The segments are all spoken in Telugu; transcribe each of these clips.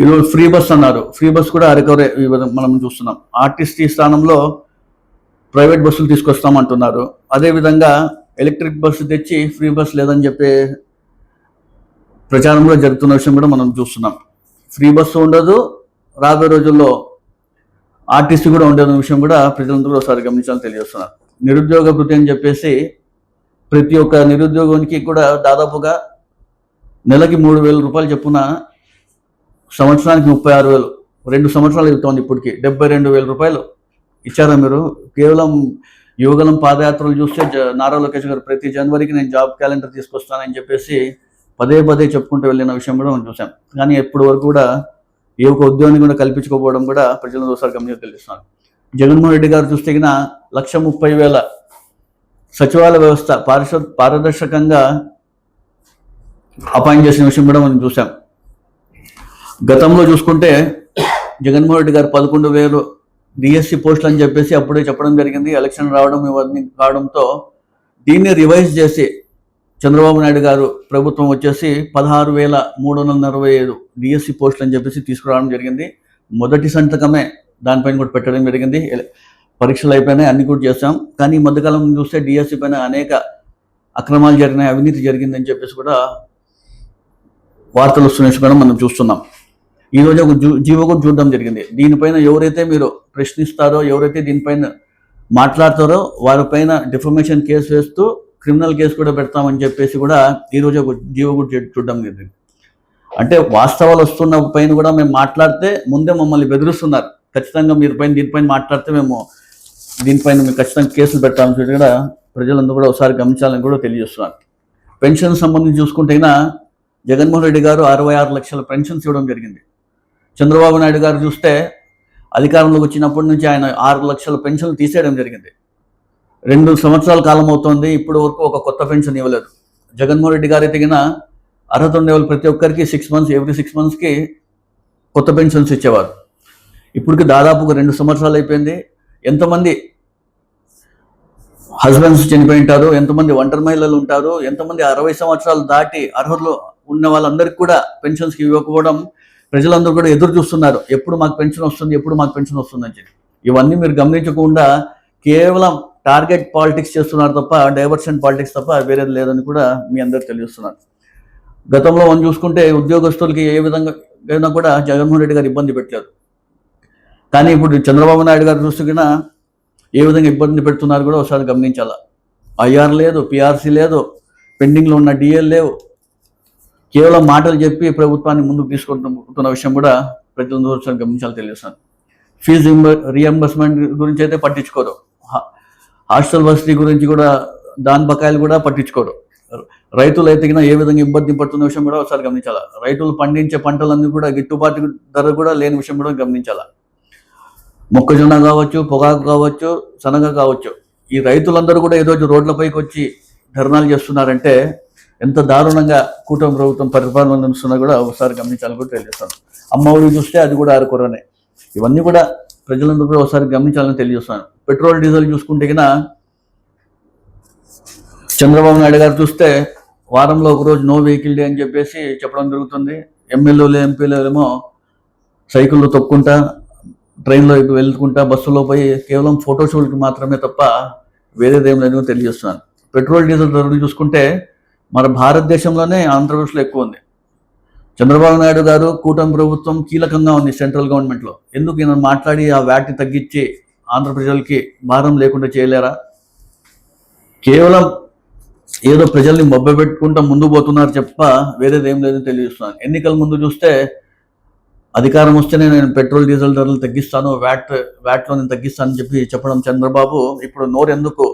ఈరోజు ఫ్రీ బస్ అన్నారు. ఫ్రీ బస్ కూడా అరకొరే మనం చూస్తున్నాం. ఆర్టీసీ స్థానంలో ప్రైవేట్ బస్సులు తీసుకొస్తామంటున్నారు. అదేవిధంగా ఎలక్ట్రిక్ బస్సు తెచ్చి ఫ్రీ బస్ లేదని చెప్పే ప్రచారంలో జరుగుతున్న విషయం కూడా మనం చూస్తున్నాం. ఫ్రీ బస్సు ఉండదు, రాబోయే రోజుల్లో ఆర్టీసీ కూడా ఉండేది విషయం కూడా ప్రజలందరూ ఒకసారి గమనించాలని తెలియజేస్తున్నారు. నిరుద్యోగ భృతి అని చెప్పేసి ప్రతి ఒక్క నిరుద్యోగానికి కూడా దాదాపుగా నెలకి 3,000 రూపాయలు చెప్పున సంవత్సరానికి 36,000, 2 సంవత్సరాలు అవుతోంది. ఇప్పటికి 72,000 రూపాయలు ఇచ్చారా మీరు? కేవలం యువగలం పాదయాత్రలు చూస్తే నారా లోకేష్ గారు ప్రతి జనవరికి నేను జాబ్ క్యాలెండర్ తీసుకొస్తానని చెప్పేసి పదే పదే చెప్పుకుంటూ వెళ్ళిన విషయం కూడా మనం చూసాం. కానీ ఎప్పటి వరకు కూడా ఏ ఒక్క ఉద్యోగాన్ని కూడా కల్పించుకోకపోవడం కూడా ప్రజలను ఒకసారి గమనించి తెలుస్తున్నాను. జగన్మోహన్ రెడ్డి గారు చూస్తే 1,30,000 సచివాలయ వ్యవస్థ పారదర్శకంగా అపాయింట్ చేసిన విషయం కూడా మనం చూసాం. గతంలో చూసుకుంటే జగన్మోహన్ రెడ్డి గారు 11,000 డిఎస్సి పోస్టులు అని చెప్పేసి అప్పుడే చెప్పడం జరిగింది. ఎలక్షన్ రావడం ఇవన్నీ కావడంతో దీన్ని రివైజ్ చేసి చంద్రబాబు నాయుడు గారు ప్రభుత్వం వచ్చేసి 16,345 డిఎస్సి పోస్టులు అని చెప్పేసి తీసుకురావడం జరిగింది. మొదటి సంతకమే దానిపైన కూడా పెట్టడం జరిగింది. పరీక్షలు అయిపోయినాయి, అన్ని కూడా చేస్తాం. కానీ ఈ మధ్యకాలం చూస్తే డిఎస్సి పైన అనేక అక్రమాలు జరిగినాయి, అవినీతి జరిగిందని చెప్పేసి కూడా వార్తలు వస్తున్న కూడా మనం చూస్తున్నాం. ఈరోజు ఒక జీవో కూడా చూడడం జరిగింది. దీనిపైన ఎవరైతే మీరు ప్రశ్నిస్తారో, ఎవరైతే దీనిపైన మాట్లాడతారో వారిపైన డిఫర్మేషన్ కేసు వేస్తూ క్రిమినల్ కేసు కూడా పెడతామని చెప్పేసి కూడా ఈరోజు ఒక జీవో కూడా చూడడం జరిగింది. అంటే వాస్తవాలు వస్తున్న పైన కూడా మేము మాట్లాడితే ముందే మమ్మల్ని బెదిరిస్తున్నారు. ఖచ్చితంగా మీరు దీనిపైన మాట్లాడితే మేము దీనిపైన మేము ఖచ్చితంగా కేసులు పెట్టాలని చెప్పి కూడా ప్రజలందరూ కూడా ఒకసారి గమనించాలని కూడా తెలియజేస్తున్నారు. పెన్షన్ సంబంధించి చూసుకుంటే జగన్మోహన్ రెడ్డి గారు 66 లక్షల పెన్షన్స్ ఇవ్వడం జరిగింది. చంద్రబాబు నాయుడు గారు చూస్తే అధికారంలోకి వచ్చినప్పటి నుంచి ఆయన 6 లక్షల పెన్షన్లు తీసేయడం జరిగింది. 2 సంవత్సరాల కాలం అవుతోంది, ఇప్పటి వరకు ఒక కొత్త పెన్షన్ ఇవ్వలేదు. జగన్మోహన్ రెడ్డి గారు అయితే అర్హత ఉండే వాళ్ళు ప్రతి ఒక్కరికి 6 మంత్స్, ఎవ్రీ 6 మంత్స్కి కొత్త పెన్షన్స్ ఇచ్చేవారు. ఇప్పటికి దాదాపుగా 2 సంవత్సరాలు అయిపోయింది. ఎంతమంది హస్బెండ్స్ చనిపోయి ఉంటారు, ఎంతమంది ఒంటరి మహిళలు ఉంటారు, ఎంతమంది 60 సంవత్సరాలు దాటి అర్హులు ఉన్న వాళ్ళందరికీ కూడా పెన్షన్స్కి ఇవ్వకపోవడం ప్రజలందరూ కూడా ఎదురు చూస్తున్నారు. ఎప్పుడు మాకు పెన్షన్ వస్తుంది, ఎప్పుడు మాకు పెన్షన్ వస్తుందని చెప్పి. ఇవన్నీ మీరు గమనించకుండా కేవలం టార్గెట్ పాలిటిక్స్ చేస్తున్నారు తప్ప, డైవర్షన్ పాలిటిక్స్ తప్ప వేరేది లేదని కూడా మీ అందరూ తెలియజేస్తున్నారు. గతంలో మనం చూసుకుంటే ఉద్యోగస్తులకి ఏ విధంగా అయినా కూడా జగన్మోహన్ రెడ్డి గారు ఇబ్బంది పెట్టలేదు. కానీ ఇప్పుడు చంద్రబాబు నాయుడు గారు చూస్తున్నా ఏ విధంగా ఇబ్బంది పెడుతున్నారు కూడా ఒకసారి గమనించాలా. ఐఆర్ లేదు, పిఆర్సీ లేదు, పెండింగ్లో ఉన్న డిఎల్ లేవు. కేవలం మాటలు చెప్పి ప్రభుత్వాన్ని ముందుకు తీసుకుంటున్న విషయం కూడా ప్రజలందరూ ఒకసారి గమనించాలని తెలియజేస్తాను. ఫీజు రీఎంబర్స్మెంట్ గురించి అయితే పట్టించుకోరు. హాస్టల్ వసతి గురించి కూడా దాని బకాయిలు కూడా పట్టించుకోరు. రైతులు అయితే ఏ విధంగా ఇబ్బంది పడుతున్న విషయం కూడా ఒకసారి గమనించాలా. రైతులు పండించే పంటలన్నీ కూడా గిట్టుబాటు ధర కూడా లేని విషయం కూడా గమనించాలా. మొక్కజొన్న కావచ్చు, పొగాకు కావచ్చు, శనగ కావచ్చు, ఈ రైతులందరూ కూడా ఏదో రోడ్లపైకి వచ్చి ధర్నాలు చేస్తున్నారంటే ఎంత దారుణంగా కూటమి ప్రభుత్వం పరిపాలన నడుస్తున్నా కూడా ఒకసారి గమనించాలని కూడా తెలియజేస్తాను. అమ్మఒడి చూస్తే అది కూడా అరకొరనే. ఇవన్నీ కూడా ప్రజలందరూ కూడా ఒకసారి గమనించాలని తెలియజేస్తాను. పెట్రోల్ డీజిల్ చూసుకుంటే చంద్రబాబు నాయుడు గారు చూస్తే వారంలో ఒకరోజు నో వెహికల్ డే అని చెప్పేసి చెప్పడం జరుగుతుంది. ఎమ్మెల్యేలు ఎంపీలు ఏమో సైకిల్లో తొక్కుంటా, ట్రైన్లో వెళ్తుకుంటా, బస్సులో పోయి కేవలం ఫోటోషూట్కి మాత్రమే తప్ప వేరేదేం లేదో తెలియజేస్తున్నాను. పెట్రోల్ డీజిల్ ధరలు చూసుకుంటే మన భారతదేశంలోనే ఆంధ్రప్రదేశ్లో ఎక్కువ ఉంది. చంద్రబాబు నాయుడు గారు కూటమి ప్రభుత్వం కీలకంగా ఉంది సెంట్రల్ గవర్నమెంట్లో. ఎందుకు ఈయన మాట్లాడి ఆ వ్యాట్ని తగ్గించి ఆంధ్ర ప్రజలకి భారం లేకుండా చేయలేరా? కేవలం ఏదో ప్రజల్ని మొబ్బపెట్టుకుంటూ ముందు పోతున్నారు చెప్ప వేరేదేం లేదని తెలియజేస్తున్నాను. ఎన్నికల ముందు చూస్తే అధికారం వస్తేనే నేను పెట్రోల్ డీజిల్ ధరలు తగ్గిస్తాను, వ్యాట్లో నేను తగ్గిస్తానని చెప్పి చెప్పడం చంద్రబాబు ఇప్పుడు నోరెందుకు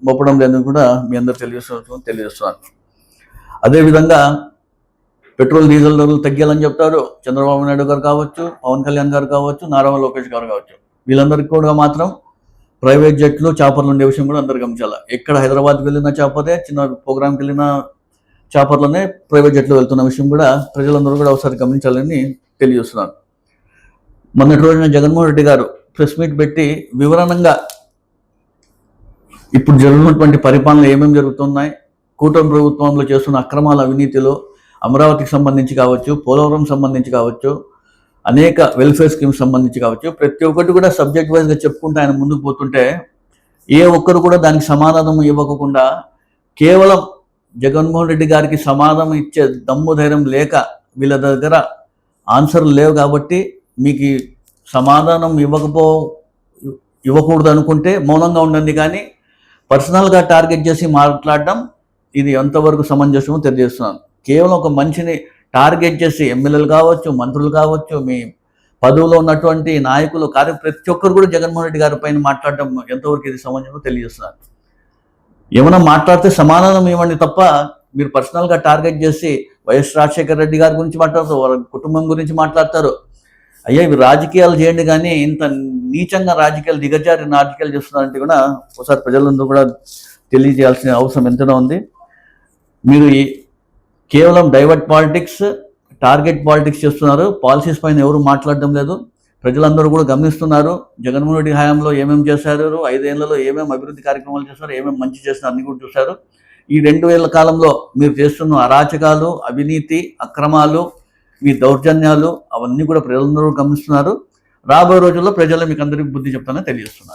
మొప్పడం లేదని కూడా మీ అందరు తెలియజేస్తున్నాను. అదేవిధంగా పెట్రోల్ డీజిల్ ధరలు తగ్గాలని చెప్తారు చంద్రబాబు నాయుడు గారు కావచ్చు, పవన్ కళ్యాణ్ గారు కావచ్చు, నారా లోకేష్ గారు కావచ్చు. వీళ్ళందరికీ కూడా మాత్రం ప్రైవేట్ జట్లు, చాపర్లు ఉండే విషయం కూడా అందరు గమనించాలి. ఎక్కడ హైదరాబాద్కి వెళ్ళిన చాపరే, చిన్న ప్రోగ్రామ్కి వెళ్ళిన చాపర్లోనే ప్రైవేట్ జట్లు వెళ్తున్న విషయం కూడా ప్రజలందరూ కూడా ఒకసారి గమనించాలని తెలియజేస్తున్నారు. మొన్నటి రోజున జగన్మోహన్ రెడ్డి గారు ప్రెస్ మీట్ పెట్టి వివరణంగా ఇప్పుడు జరుగుతున్నటువంటి పరిపాలన ఏమేమి జరుగుతున్నాయి, కూటమి ప్రభుత్వంలో చేస్తున్న అక్రమాల అవినీతిలో అమరావతికి సంబంధించి కావచ్చు, పోలవరం సంబంధించి కావచ్చు, అనేక వెల్ఫేర్ స్కీమ్స్ సంబంధించి కావచ్చు, ప్రతి ఒక్కటి కూడా సబ్జెక్ట్ వైజ్గా చెప్పుకుంటూ ఆయన ముందుకు పోతుంటే ఏ ఒక్కరు కూడా దానికి సమాధానం ఇవ్వకుండా కేవలం జగన్మోహన్ రెడ్డి గారికి సమాధానం ఇచ్చే దమ్ము ధైర్యం లేక వీళ్ళ దగ్గర ఆన్సర్లు లేవు కాబట్టి మీకు సమాధానం ఇవ్వకూడదు అనుకుంటే మౌనంగా ఉండండి, కానీ పర్సనల్గా టార్గెట్ చేసి మాట్లాడడం ఇది ఎంతవరకు సమంజసమో తెలియజేస్తున్నాను. కేవలం ఒక మనిషిని టార్గెట్ చేసి ఎమ్మెల్యేలు కావచ్చు, మంత్రులు కావచ్చు, మీ పదవిలో ఉన్నటువంటి నాయకులు ప్రతి ఒక్కరు కూడా జగన్మోహన్ రెడ్డి గారి పైన మాట్లాడడం ఎంతవరకు ఇది సమంజసమో తెలియజేస్తున్నాను. ఏమైనా మాట్లాడితే సమాధానం ఇవ్వండి తప్ప మీరు పర్సనల్గా టార్గెట్ చేసి వైఎస్ రాజశేఖర రెడ్డి గారి గురించి మాట్లాడతారు, వాళ్ళ కుటుంబం గురించి మాట్లాడతారు. అయ్యా ఇవి రాజకీయాలు చేయండి, కానీ ఇంత నీచంగా రాజకీయాలు దిగజారి రాజకీయాలు చేస్తున్నారంటే కూడా ఒకసారి ప్రజలందరూ కూడా తెలియజేయాల్సిన అవసరం ఎంతైనా ఉంది. మీరు కేవలం డైవర్ట్ పాలిటిక్స్, టార్గెట్ పాలిటిక్స్ చేస్తున్నారు. పాలసీస్ పైన ఎవరు మాట్లాడడం లేదు. ప్రజలందరూ కూడా గమనిస్తున్నారు. జగన్మోహన్ రెడ్డి హయాంలో ఏమేమి చేశారు, 5 ఏళ్లలో ఏమేమి అభివృద్ధి కార్యక్రమాలు చేశారు, ఏమేమి మంచి చేశారు అన్ని కూడా చూశారు. ఈ 2 ఏళ్ల కాలంలో మీరు చేస్తున్న అరాచకాలు, అవినీతి, అక్రమాలు, మీ దౌర్జన్యాలు అవన్నీ కూడా ప్రజలందరూ గమనిస్తున్నారు. రాబోయే రోజుల్లో ప్రజలు మీకు అందరికీ బుద్ధి చెప్తానని తెలియజేస్తున్నారు.